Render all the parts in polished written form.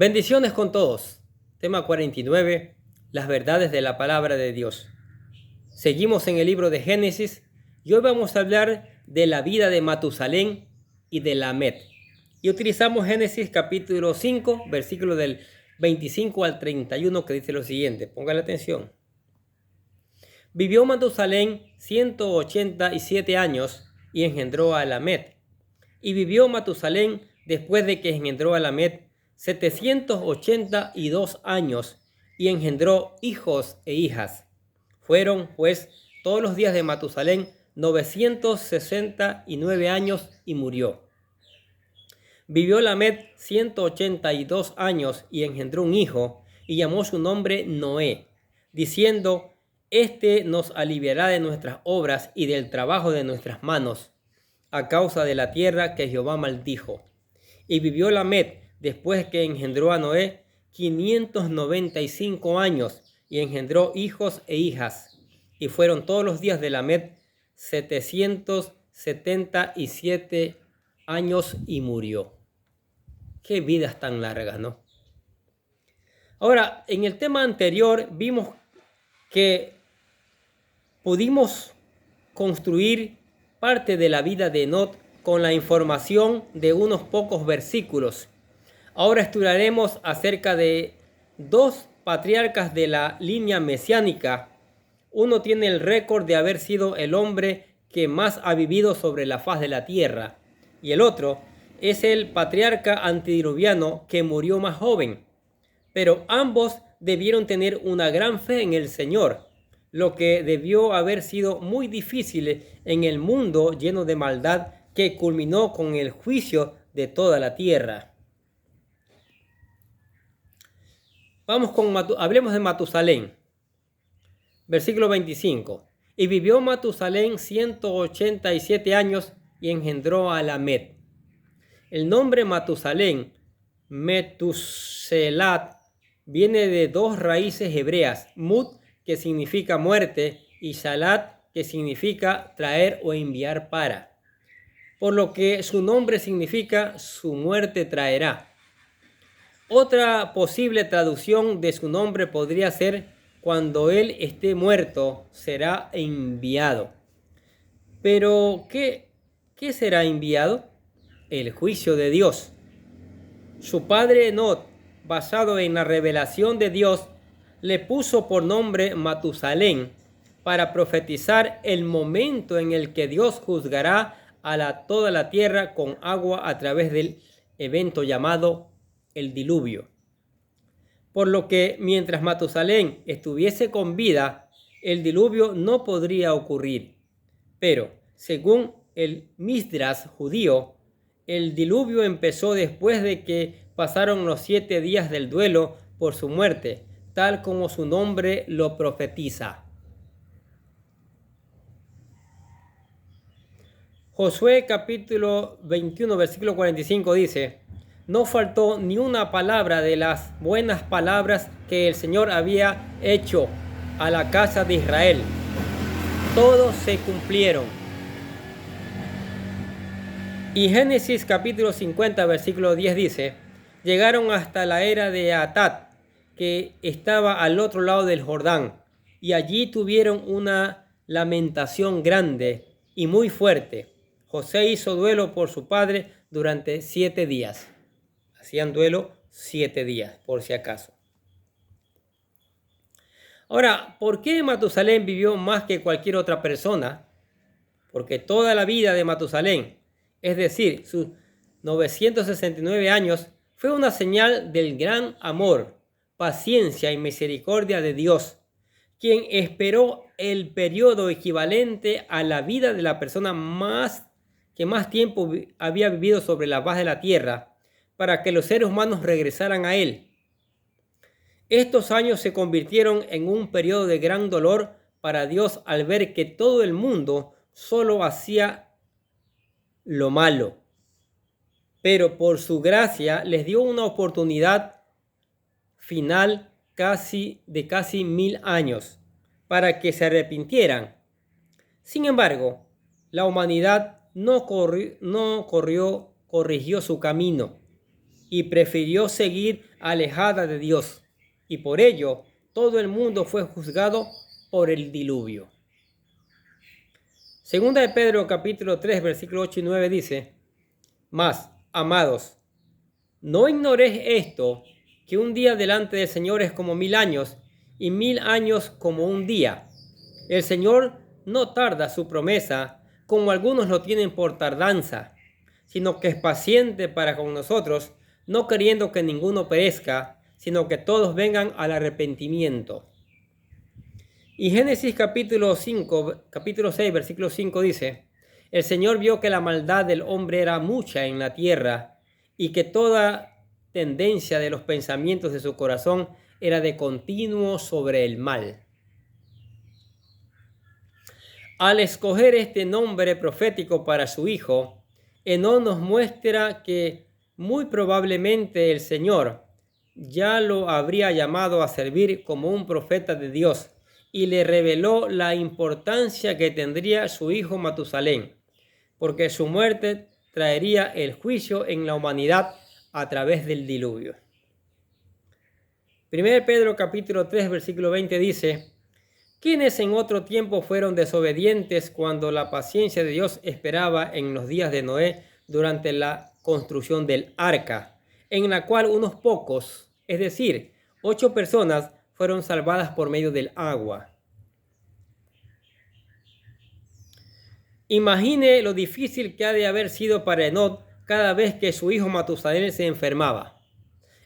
Bendiciones con todos. Tema 49. Las verdades de la palabra de Dios. Seguimos en el libro de Génesis y hoy vamos a hablar de la vida de Matusalén y de Lamed. Y utilizamos Génesis capítulo 5, versículo del 25 al 31, que dice lo siguiente. Póngale atención. Vivió Matusalén 187 años y engendró a Lamed. Y vivió Matusalén después de que engendró a Lamed 782 años y engendró hijos e hijas. Fueron, pues, todos los días de Matusalén 969 años y murió. Vivió Lamed 182 años y engendró un hijo y llamó su nombre Noé, diciendo: Este nos aliviará de nuestras obras y del trabajo de nuestras manos, a causa de la tierra que Jehová maldijo. Y vivió Lamed, después que engendró a Noé, 595 años, y engendró hijos e hijas. Y fueron todos los días de Lamed 777 años y murió. Qué vidas tan largas, ¿no? Ahora, en el tema anterior vimos que pudimos construir parte de la vida de Enoc con la información de unos pocos versículos. Ahora estudiaremos acerca de dos patriarcas de la línea mesiánica. Uno tiene el récord de haber sido el hombre que más ha vivido sobre la faz de la tierra, y el otro es el patriarca antediluviano que murió más joven. Pero ambos debieron tener una gran fe en el Señor, lo que debió haber sido muy difícil en el mundo lleno de maldad que culminó con el juicio de toda la tierra. Hablemos de Matusalén. Versículo 25. Y vivió Matusalén 187 años y engendró a Lamed. El nombre Matusalén, Metuselat, viene de dos raíces hebreas: Mut, que significa muerte, y Salat, que significa traer o enviar para. Por lo que su nombre significa su muerte traerá. Otra posible traducción de su nombre podría ser: cuando él esté muerto, será enviado. Pero, ¿qué será enviado? El juicio de Dios. Su padre Enoc, basado en la revelación de Dios, le puso por nombre Matusalén para profetizar el momento en el que Dios juzgará a toda la tierra con agua a través del evento llamado el diluvio. Por lo que mientras Matusalén estuviese con vida, el diluvio no podría ocurrir. Pero, según el Misdras judío, el diluvio empezó después de que pasaron los 7 días del duelo por su muerte, tal como su nombre lo profetiza. Josué capítulo 21, versículo 45 dice: No faltó ni una palabra de las buenas palabras que el Señor había hecho a la casa de Israel. Todos se cumplieron. Y Génesis capítulo 50, versículo 10 dice: Llegaron hasta la era de Atad, que estaba al otro lado del Jordán, y allí tuvieron una lamentación grande y muy fuerte. José hizo duelo por su padre durante 7 días. Hacían duelo 7 días, por si acaso. Ahora, ¿por qué Matusalén vivió más que cualquier otra persona? Porque toda la vida de Matusalén, es decir, sus 969 años, fue una señal del gran amor, paciencia y misericordia de Dios, quien esperó el periodo equivalente a la vida de la persona que más tiempo había vivido sobre la faz de la tierra, para que los seres humanos regresaran a él. Estos años se convirtieron en un periodo de gran dolor para Dios al ver que todo el mundo solo hacía lo malo. Pero por su gracia les dio una oportunidad final de casi 1000 años para que se arrepintieran. Sin embargo, la humanidad no corrigió su camino. y prefirió seguir alejada de Dios. Y por ello todo el mundo fue juzgado por el diluvio. Segunda de Pedro capítulo 3 versículo 8 y 9 dice: Mas, amados, no ignoréis esto, que un día delante del Señor es como 1000 años, y 1000 años como un día. El Señor no tarda su promesa, como algunos lo tienen por tardanza, sino que es paciente para con nosotros, no queriendo que ninguno perezca, sino que todos vengan al arrepentimiento. Y Génesis capítulo 6, versículo 5 dice: El Señor vio que la maldad del hombre era mucha en la tierra, y que toda tendencia de los pensamientos de su corazón era de continuo sobre el mal. Al escoger este nombre profético para su hijo, Enoc nos muestra que muy probablemente el Señor ya lo habría llamado a servir como un profeta de Dios, y le reveló la importancia que tendría su hijo Matusalén, porque su muerte traería el juicio en la humanidad a través del diluvio. 1 Pedro capítulo 3 versículo 20 dice: quienes en otro tiempo fueron desobedientes cuando la paciencia de Dios esperaba en los días de Noé durante la construcción del arca, en la cual unos pocos, es decir, 8 personas, fueron salvadas por medio del agua. Imagine lo difícil que ha de haber sido para Enoc cada vez que su hijo Matusalén se enfermaba.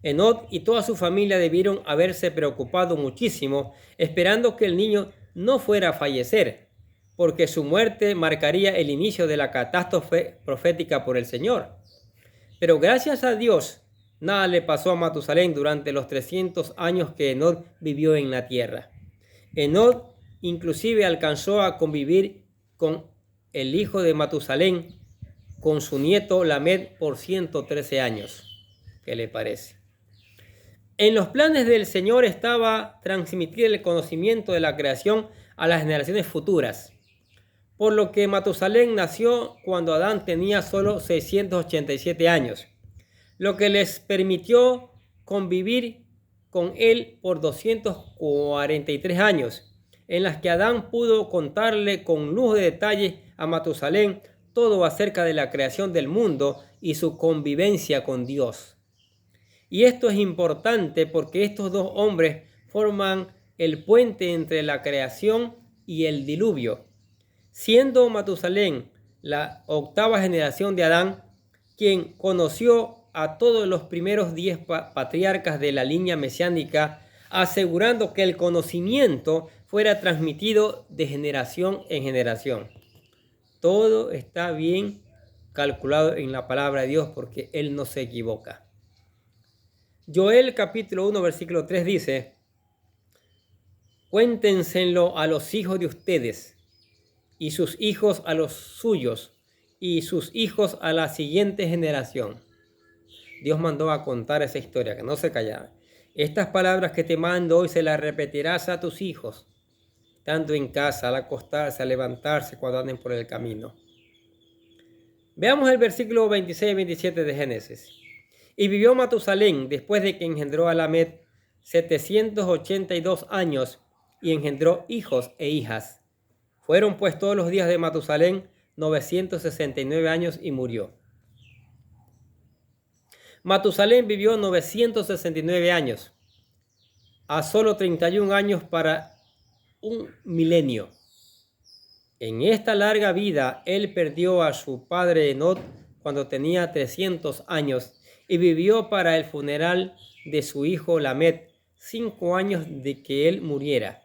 Enoc y toda su familia debieron haberse preocupado muchísimo, esperando que el niño no fuera a fallecer, porque su muerte marcaría el inicio de la catástrofe profética por el Señor. Pero gracias a Dios, nada le pasó a Matusalén durante los 300 años que Enoc vivió en la tierra. Enoc inclusive alcanzó a convivir con el hijo de Matusalén, con su nieto Lamed, por 113 años. ¿Qué le parece? En los planes del Señor estaba transmitir el conocimiento de la creación a las generaciones futuras, por lo que Matusalén nació cuando Adán tenía solo 687 años, lo que les permitió convivir con él por 243 años, en las que Adán pudo contarle con lujo de detalle a Matusalén todo acerca de la creación del mundo y su convivencia con Dios. Y esto es importante porque estos dos hombres forman el puente entre la creación y el diluvio, siendo Matusalén la 8ª generación de Adán, quien conoció a todos los primeros 10 patriarcas de la línea mesiánica, asegurando que el conocimiento fuera transmitido de generación en generación. Todo está bien calculado en la palabra de Dios porque Él no se equivoca. Joel capítulo 1 versículo 3 dice: cuéntenselo a los hijos de ustedes, y sus hijos a los suyos, y sus hijos a la siguiente generación. Dios mandó a contar esa historia, que no se callara. Estas palabras que te mando hoy se las repetirás a tus hijos, tanto en casa, al acostarse, al levantarse, cuando anden por el camino. Veamos el versículo 26 y 27 de Génesis. Y vivió Matusalén, después de que engendró a Lamed, 782 años, y engendró hijos e hijas. Fueron pues todos los días de Matusalén 969 años y murió. Matusalén vivió 969 años, a solo 31 años para un milenio. En esta larga vida, él perdió a su padre Enoc cuando tenía 300 años y vivió para el funeral de su hijo Lamed, 5 años de que él muriera.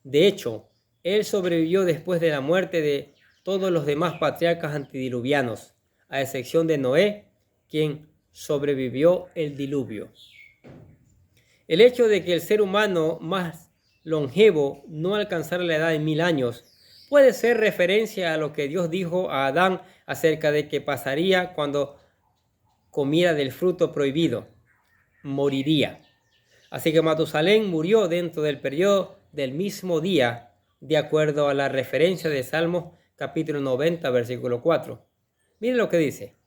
De hecho, él sobrevivió después de la muerte de todos los demás patriarcas antediluvianos, a excepción de Noé, quien sobrevivió el diluvio. El hecho de que el ser humano más longevo no alcanzara la edad de 1000 años puede ser referencia a lo que Dios dijo a Adán acerca de que pasaría cuando comiera del fruto prohibido: moriría. Así que Matusalén murió dentro del periodo del mismo día, de acuerdo a la referencia de Salmos capítulo 90, versículo 4. Miren lo que dice: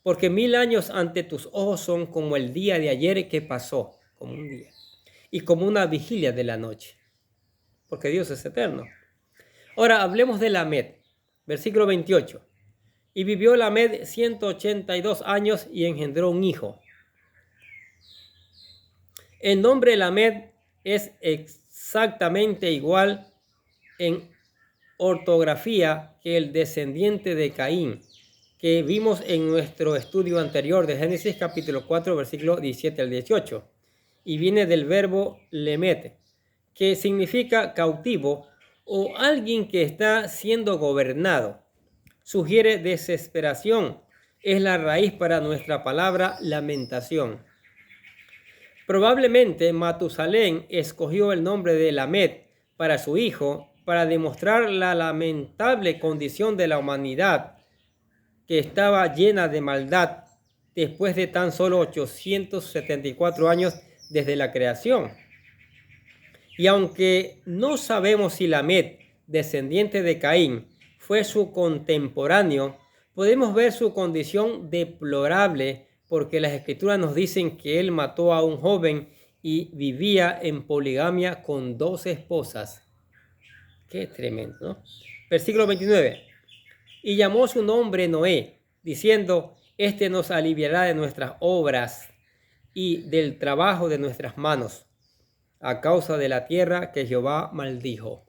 porque 1000 años ante tus ojos son como el día de ayer que pasó, como un día, y como una vigilia de la noche, porque Dios es eterno. Ahora hablemos de Lamed, versículo 28. Y vivió Lamed 182 años y engendró un hijo. El nombre Lamed es exactamente igual en ortografía que el descendiente de Caín, que vimos en nuestro estudio anterior de Génesis capítulo 4, versículo 17 al 18. Y viene del verbo lemet, que significa cautivo o alguien que está siendo gobernado. Sugiere desesperación. Es la raíz para nuestra palabra lamentación. Probablemente Matusalén escogió el nombre de Lamed para su hijo para demostrar la lamentable condición de la humanidad que estaba llena de maldad después de tan solo 874 años desde la creación. Y aunque no sabemos si Lamed, descendiente de Caín, fue su contemporáneo, podemos ver su condición deplorable porque las escrituras nos dicen que él mató a un joven y vivía en poligamia con 2 esposas. Qué tremendo, ¿no? Versículo 29. Y llamó su nombre Noé, diciendo, este nos aliviará de nuestras obras y del trabajo de nuestras manos, a causa de la tierra que Jehová maldijo.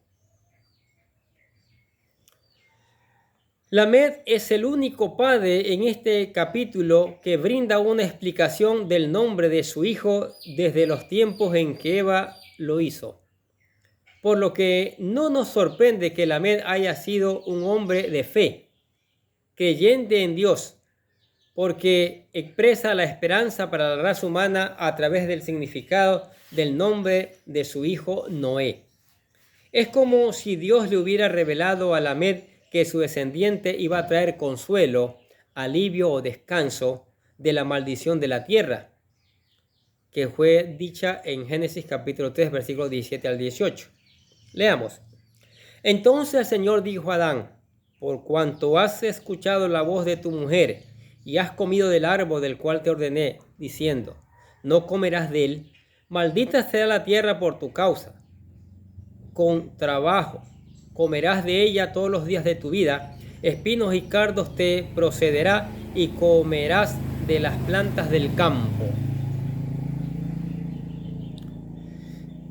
Lamed es el único padre en este capítulo que brinda una explicación del nombre de su hijo desde los tiempos en que Eva lo hizo. Por lo que no nos sorprende que Lamed haya sido un hombre de fe, creyente en Dios, porque expresa la esperanza para la raza humana a través del significado del nombre de su hijo Noé. Es como si Dios le hubiera revelado a Lamed que su descendiente iba a traer consuelo, alivio o descanso de la maldición de la tierra, que fue dicha en Génesis capítulo 3, versículos 17 al 18. Leamos. Entonces el Señor dijo a Adán, por cuanto has escuchado la voz de tu mujer y has comido del árbol del cual te ordené, diciendo, no comerás de él, maldita será la tierra por tu causa. Con trabajo comerás de ella todos los días de tu vida, espinos y cardos te procederá y comerás de las plantas del campo.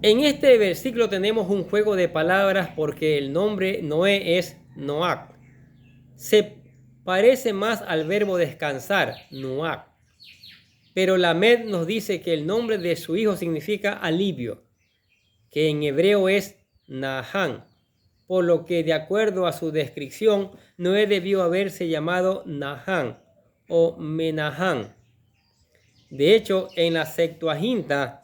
En este versículo tenemos un juego de palabras porque el nombre Noé es Noach. Se parece más al verbo descansar, Noach. Pero Lamed nos dice que el nombre de su hijo significa alivio, que en hebreo es Nahán, por lo que de acuerdo a su descripción, Noé debió haberse llamado Nahán o Menahán. De hecho, en la Septuaginta,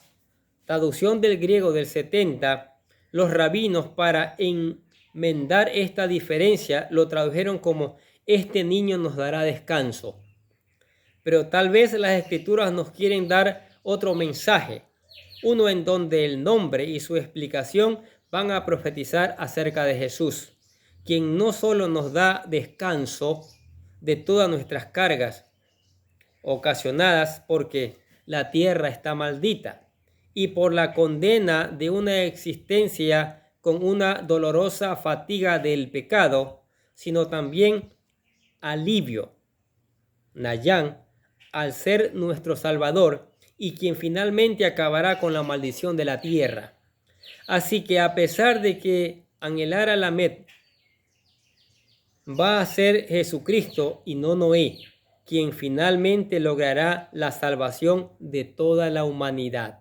traducción del griego del 70, los rabinos para enmendar esta diferencia lo tradujeron como este niño nos dará descanso. Pero tal vez las escrituras nos quieren dar otro mensaje, uno en donde el nombre y su explicación van a profetizar acerca de Jesús, quien no solo nos da descanso de todas nuestras cargas ocasionadas porque la tierra está maldita, y por la condena de una existencia con una dolorosa fatiga del pecado, sino también alivio, Nayán, al ser nuestro Salvador y quien finalmente acabará con la maldición de la tierra. Así que a pesar de que anhelara Lamed, va a ser Jesucristo y no Noé, quien finalmente logrará la salvación de toda la humanidad.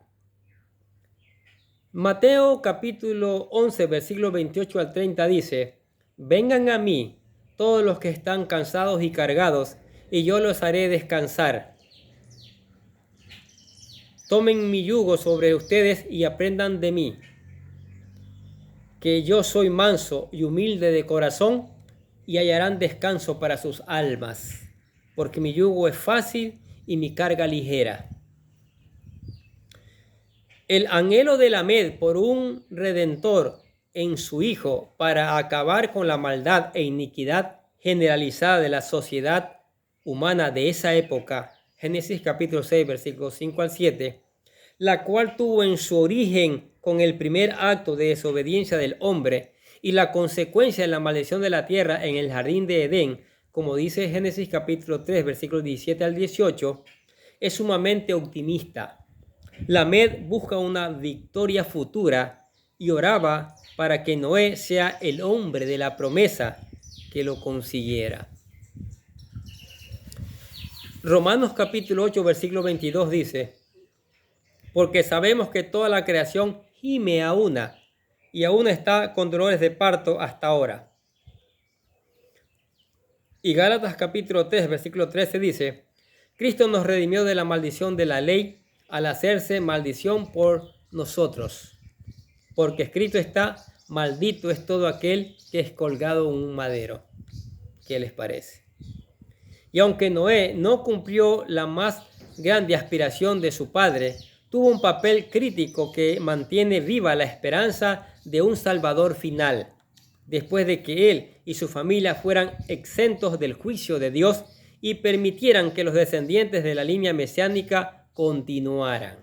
Mateo capítulo 11, versículo 28 al 30 dice, vengan a mí todos los que están cansados y cargados, y yo los haré descansar. Tomen mi yugo sobre ustedes y aprendan de mí, que yo soy manso y humilde de corazón, y hallarán descanso para sus almas, porque mi yugo es fácil y mi carga ligera. El anhelo de Lamed por un redentor en su hijo para acabar con la maldad e iniquidad generalizada de la sociedad humana de esa época, Génesis capítulo 6, versículos 5 al 7, la cual tuvo en su origen con el primer acto de desobediencia del hombre y la consecuencia de la maldición de la tierra en el jardín de Edén, como dice Génesis capítulo 3, versículos 17 al 18, es sumamente optimista. Lamed busca una victoria futura y oraba para que Noé sea el hombre de la promesa que lo consiguiera. Romanos capítulo 8, versículo 22 dice: porque sabemos que toda la creación gime a una y aún está con dolores de parto hasta ahora. Y Gálatas capítulo 3, versículo 13 dice: Cristo nos redimió de la maldición de la ley al hacerse maldición por nosotros. Porque escrito está: maldito es todo aquel que es colgado en un madero. ¿Qué les parece? Y aunque Noé no cumplió la más grande aspiración de su padre, tuvo un papel crítico que mantiene viva la esperanza de un Salvador final, después de que él y su familia fueran exentos del juicio de Dios y permitieran que los descendientes de la línea mesiánica continuaran.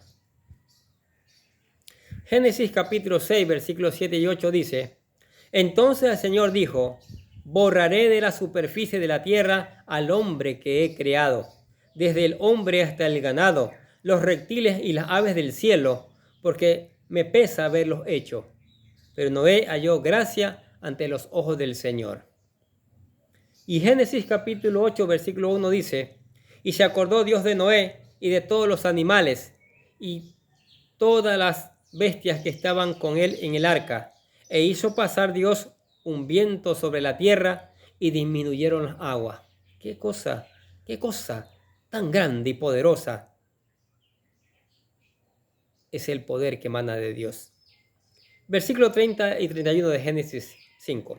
Génesis capítulo 6, versículos 7 y 8 dice: entonces el Señor dijo: borraré de la superficie de la tierra al hombre que he creado, desde el hombre hasta el ganado, los reptiles y las aves del cielo, porque me pesa haberlos hecho. Pero Noé halló gracia ante los ojos del Señor. Y Génesis capítulo 8, versículo 1 dice: y se acordó Dios de Noé y de todos los animales y todas las bestias que estaban con él en el arca, e hizo pasar Dios un viento sobre la tierra y disminuyeron las aguas. Qué cosa tan grande y poderosa es el poder que emana de Dios. Versículo 30 y 31 de Génesis 5.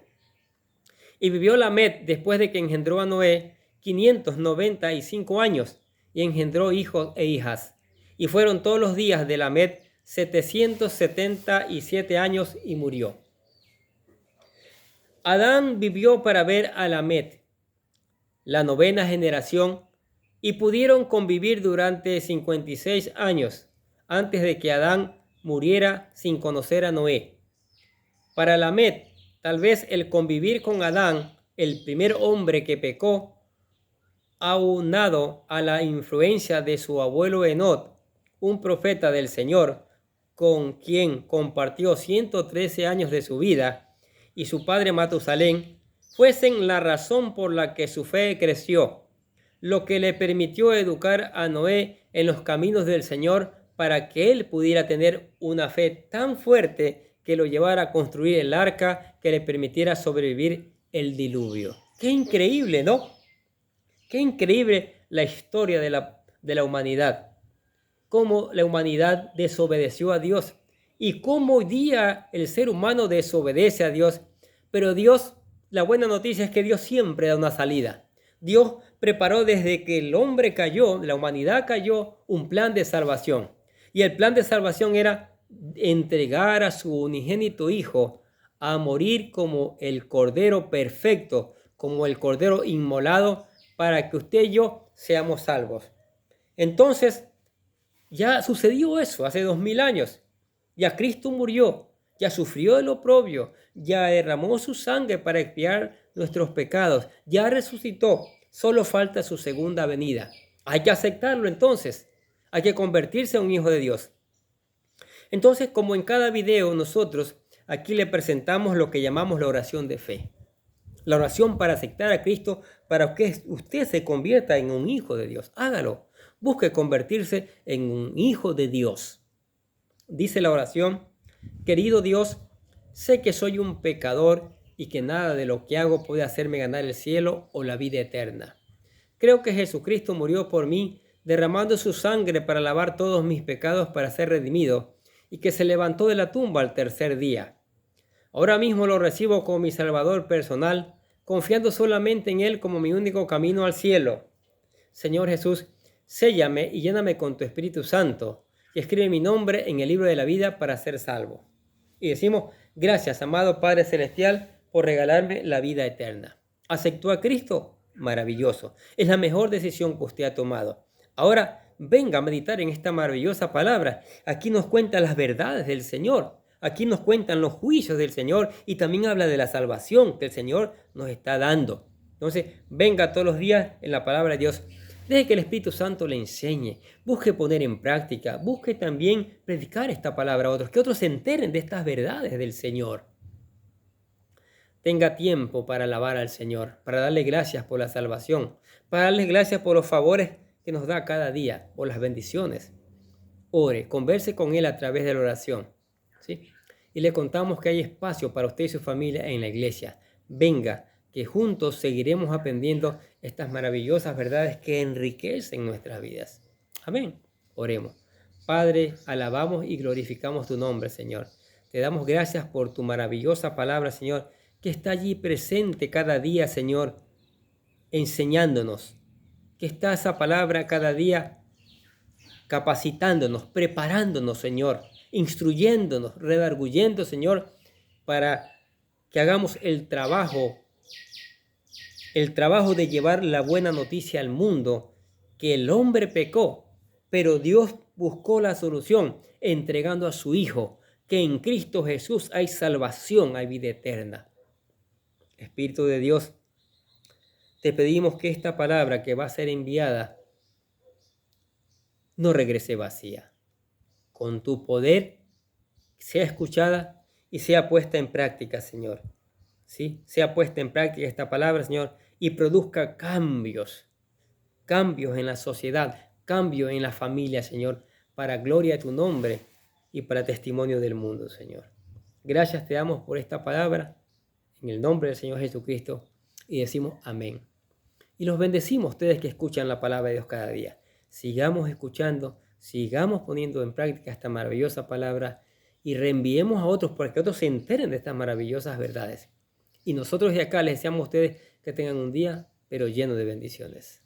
Y vivió Lamed después de que engendró a Noé 595 años y engendró hijos e hijas. Y fueron todos los días de Lamed 777 años y murió. Adán vivió para ver a Lamed, la novena generación, y pudieron convivir durante 56 años antes de que Adán muriera sin conocer a Noé. Para Lamed, tal vez el convivir con Adán, el primer hombre que pecó, aunado a la influencia de su abuelo Enod, un profeta del Señor, con quien compartió 113 años de su vida, y su padre Matusalén, fuesen la razón por la que su fe creció, lo que le permitió educar a Noé en los caminos del Señor para que él pudiera tener una fe tan fuerte que lo llevara a construir el arca que le permitiera sobrevivir el diluvio. ¡Qué increíble!, ¿no? ¡Qué increíble la historia de la humanidad! Cómo la humanidad desobedeció a Dios y cómo hoy día el ser humano desobedece a Dios. Pero Dios, la buena noticia es que Dios siempre da una salida. Dios preparó desde que el hombre cayó, la humanidad cayó, un plan de salvación. Y el plan de salvación era entregar a su unigénito Hijo a morir como el Cordero perfecto, como el Cordero inmolado, para que usted y yo seamos salvos. Entonces, ya sucedió eso hace 2000 años. Ya Cristo murió, ya sufrió el oprobio, ya derramó su sangre para expiar nuestros pecados, ya resucitó. Solo falta su segunda venida. Hay que aceptarlo entonces. Hay que convertirse en un hijo de Dios. Entonces, como en cada video, nosotros aquí le presentamos lo que llamamos la oración de fe. La oración para aceptar a Cristo, para que usted se convierta en un hijo de Dios. Hágalo. Busque convertirse en un hijo de Dios. Dice la oración: querido Dios, sé que soy un pecador y que nada de lo que hago puede hacerme ganar el cielo o la vida eterna. Creo que Jesucristo murió por mí, derramando su sangre para lavar todos mis pecados para ser redimido, y que se levantó de la tumba al tercer día. Ahora mismo lo recibo como mi Salvador personal, confiando solamente en Él como mi único camino al cielo. Señor Jesús, séllame y lléname con tu Espíritu Santo, y escribe mi nombre en el libro de la vida para ser salvo. Y decimos: gracias, amado Padre Celestial, por regalarme la vida eterna. ¿Aceptó a Cristo? maravilloso. Es la mejor decisión que usted ha tomado. Ahora, venga a meditar en esta maravillosa palabra. Aquí nos cuentan las verdades del Señor. Aquí nos cuentan los juicios del Señor y también habla de la salvación que el Señor nos está dando. Entonces, venga todos los días en la palabra de Dios. Deje que el Espíritu Santo le enseñe. Busque poner en práctica. Busque también predicar esta palabra a otros. Que otros se enteren de estas verdades del Señor. Tenga tiempo para alabar al Señor, para darle gracias por la salvación, para darle gracias por los favores que nos da cada día, por las bendiciones. Ore, converse con Él a través de la oración, ¿sí? Y le contamos que hay espacio para usted y su familia en la iglesia. Venga, que juntos seguiremos aprendiendo estas maravillosas verdades que enriquecen nuestras vidas. Amén. Oremos. Padre, alabamos y glorificamos tu nombre, Señor. Te damos gracias por tu maravillosa palabra, Señor, que está allí presente cada día, Señor, enseñándonos. Que está esa palabra cada día capacitándonos, preparándonos, Señor, instruyéndonos, redarguyendo, Señor, para que hagamos el trabajo de llevar la buena noticia al mundo, que el hombre pecó, pero Dios buscó la solución entregando a su Hijo, que en Cristo Jesús hay salvación, hay vida eterna. Espíritu de Dios, te pedimos que esta palabra que va a ser enviada no regrese vacía. Con tu poder sea escuchada y sea puesta en práctica, Señor. ¿Sí? Sea puesta en práctica esta palabra, Señor, y produzca cambios en la sociedad, cambios en la familia, Señor, para gloria de tu nombre y para testimonio del mundo, Señor. Gracias te damos por esta palabra, en el nombre del Señor Jesucristo, y decimos amén. Y los bendecimos ustedes que escuchan la palabra de Dios cada día. Sigamos escuchando, sigamos poniendo en práctica esta maravillosa palabra y reenviemos a otros para que otros se enteren de estas maravillosas verdades. Y nosotros de acá les deseamos a ustedes que tengan un día, pero lleno de bendiciones.